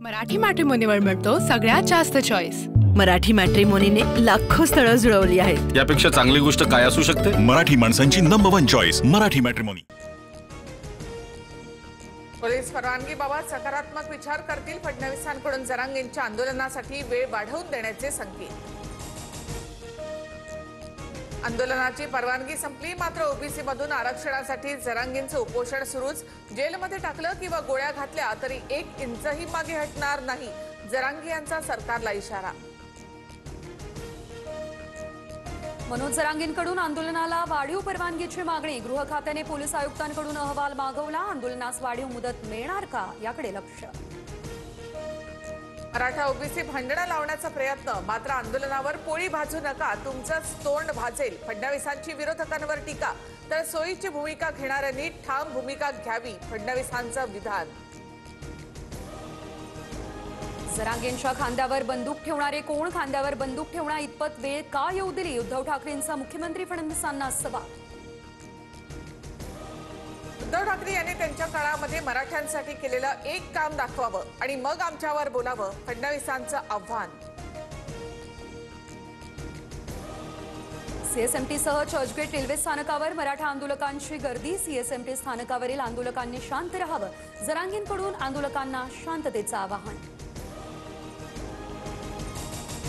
मराठी मॅट्रिमोनीवर मिळतो सगळ्यात जास्त चॉईस। मराठी मॅट्रिमोनीने लाखो स्थळं जुळवली आहेत। यापेक्षा चांगली गोष्ट काय असू शकते? मराठी माणसांची number 1 choice Marathi matrimony. Police परवानगीबाबत सकारात्मक विचार करतील। फडणवीसांकडून जरांगेंच्या आंदोलनासाठी वेळ वाढवून देण्याचे संकेत। आंदोलनाची परवानगी संपली, मात्र ओबीसी मधून आरक्षणासाठी जरांगेंचं उपोषण सुरूच। जेलमध्ये टाकलं किंवा गोळ्या घातल्या तरी 1 इंचही मागे हटणार नाही, जरांगे यांचा सरकारला इशारा। मनोज जरांगेंकडून आंदोलनाला वाढीव परवानगीची मागणी। गृह खात्याने पोलीस आयुक्तांकडून अहवाल मागवला। आंदोलनास वाढीव मुदत मिळणार का याकडे लक्ष। मराठा ओबीसी भांडणं लावण्याचा प्रयत्न, मात्र आंदोलनावर पोळी भाजू नका, तुमचंच तोंड भाजेल। फडणवीसांची विरोधकांवर टीका, तर सोयीची भूमिका घेणाऱ्यांनी ठाम भूमिका घ्यावी, फडणवीसांचं विधान। जरांगेंच्या खांद्यावर बंदूक ठेवणारे कोण? खांद्यावर बंदूक ठेवणा इतपत वेळ का येऊ दिली? उद्धव ठाकरेंचा मुख्यमंत्री फडणवीसांना सवाल। उद्धव ठाकरे यांनी त्यांच्या काळामध्ये मराठ्यांसाठी केलेलं एक काम दाखवावं आणि मग आमच्यावर बोलावं, फडणवीसांचं आव्हान। सीएसएमटीसह चर्चगेट रेल्वे स्थानकावर मराठा आंदोलकांची गर्दी। सीएसएमटी स्थानकावरील आंदोलकांनी शांत राहावं, जरांगेंकडून आंदोलकांना शांततेचं आवाहन।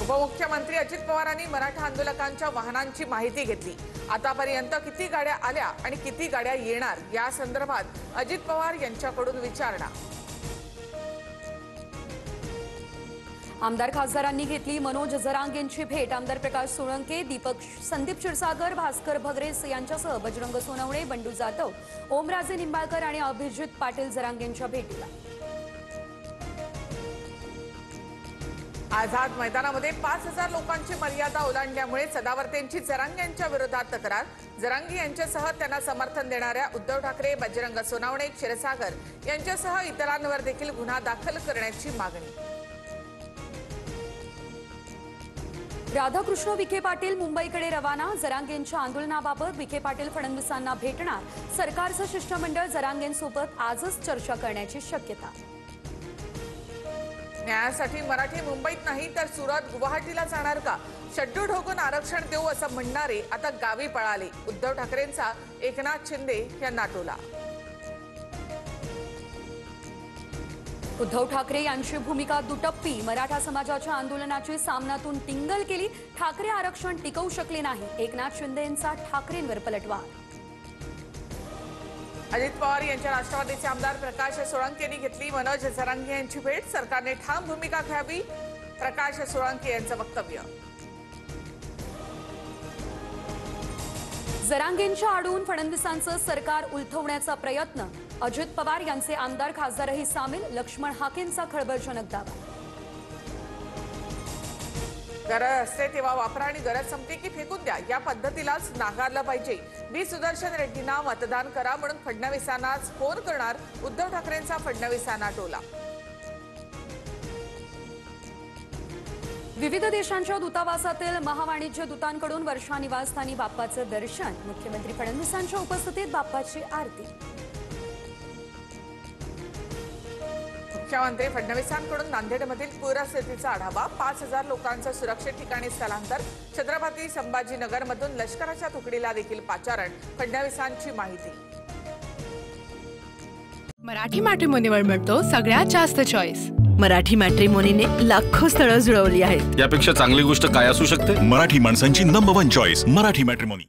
उपमुख्यमंत्री अजित पवारांनी मराठा आंदोलकांच्या वाहनांची माहिती घेतली। आतापर्यंत किती गाड्या आल्या आणि किती गाड्या येणार या संदर्भात अजित पवार यांच्याकडून विचारणा। आमदार खासदारांनी घेतली मनोज जरांगेंची भेट। आमदार प्रकाश सोळंके, दीपक संदीप क्षीरसागर, भास्कर भगरेस यांच्यासह बजरंग सोनवणे, बंडू जाधव, ओमराजे निंबाळकर आणि अभिजित पाटील जरांगेंच्या भेटीला। आझाद मैदानामध्ये 5000 लोकांची मर्यादा ओलांडल्यामुळे सदावर्तेंची जरांगेंच्या विरोधात तक्रार। जरांगे यांच्यासह त्यांना समर्थन देणाऱ्या उद्धव ठाकरे, बजरंग सोनवणे, क्षीरसागर यांच्यासह इतरांवर देखील गुन्हा दाखल करण्याची मागणी। राधाकृष्ण विखे पाटील मुंबईकडे रवाना। जरांगेंच्या आंदोलनाबाबत विखे पाटील फडणवीसांना भेटणार। सरकारचं शिष्टमंडळ जरांगेंसोबत आजच चर्चा करण्याची शक्यता। न्यायासाठी मराठी मुंबईत नाही तर सुरत, गुवाहाटीला जाणार का? शड्डू ठोकून आरक्षण देऊ असं म्हणणारे आता गावी पळाले। उद्धव ठाकरेंचा एकनाथ शिंदे यांना टोला। उद्धव ठाकरे यांची भूमिका दुटप्पी। मराठा समाजाच्या आंदोलनाची सामनातून टिंगल केली। ठाकरे आरक्षण टिकवू शकले नाही। एकनाथ शिंदे यांचा ठाकरेंवर पलटवार। अजित पवार यांच्या राष्ट्रवादीचे आमदार प्रकाश सोळंके यांनी घेतली मनोज जरांगे यांची भेट। सरकारने ठाम भूमिका घ्यावी, प्रकाश सोळंके यांचं वक्तव्य। जरांगेंच्या आडून फडणवीसांचं सरकार उलथवण्याचा प्रयत्न। अजित पवार यांचे आमदार खासदारही सामील। लक्ष्मण हाकेंचा खळबळजनक दावा। गरज असते तेव्हा वापरा आणि गरज संपली की फेकून द्या, या पद्धतीलाच नाकारलं पाहिजे। बी सुदर्शन रेड्डींना मतदान करा म्हणून फडणवीसांनाच फोन करणार उद्धव ठाकरेंचा फडणवीसांना टोला। विविध देशांच्या दूतावासातील महावाणिज्य दूतांकडून वर्षा निवासस्थानी बाप्पाचं दर्शन। मुख्यमंत्री फडणवीसांच्या उपस्थितीत बाप्पाची आरती। मुख्यमंत्री फडणवीसांकडून नांदेडमधील पूरस्थितीचा आढावा। 5000 लोकांचं सुरक्षित ठिकाणी स्थलांतर। छत्रपती संभाजीनगरमधून लष्कराच्या तुकडीला देखील पाचारण। फडणवीसांची माहिती। मराठी मॅट्रिमोनीवर मिळतो सगळ्यात जास्त चॉईस। मराठी मॅट्रिमोनीने लाखो स्थळं जुळवली आहेत। यापेक्षा चांगली गोष्ट काय असू शकते? मराठी माणसांची नंबर 1 चॉईस मराठी मॅट्रिमोनी।